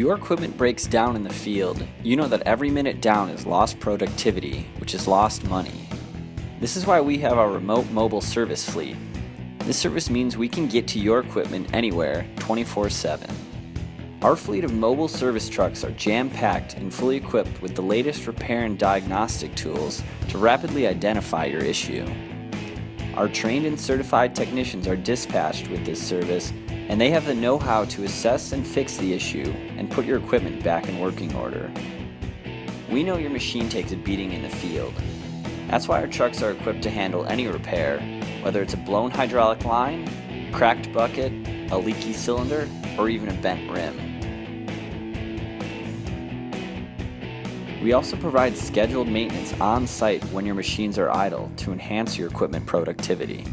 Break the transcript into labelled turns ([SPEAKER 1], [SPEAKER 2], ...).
[SPEAKER 1] If your equipment breaks down in the field, you know that every minute down is lost productivity, which is lost money. This is why we have our remote mobile service fleet. This service means we can get to your equipment anywhere, 24/7. Our fleet of mobile service trucks are jam-packed and fully equipped with the latest repair and diagnostic tools to rapidly identify your issue. Our trained and certified technicians are dispatched with this service, and they have the know-how to assess and fix the issue and put your equipment back in working order. We know your machine takes a beating in the field. That's why our trucks are equipped to handle any repair, whether it's a blown hydraulic line, cracked bucket, a leaky cylinder, or even a bent rim. We also provide scheduled maintenance on site when your machines are idle to enhance your equipment productivity.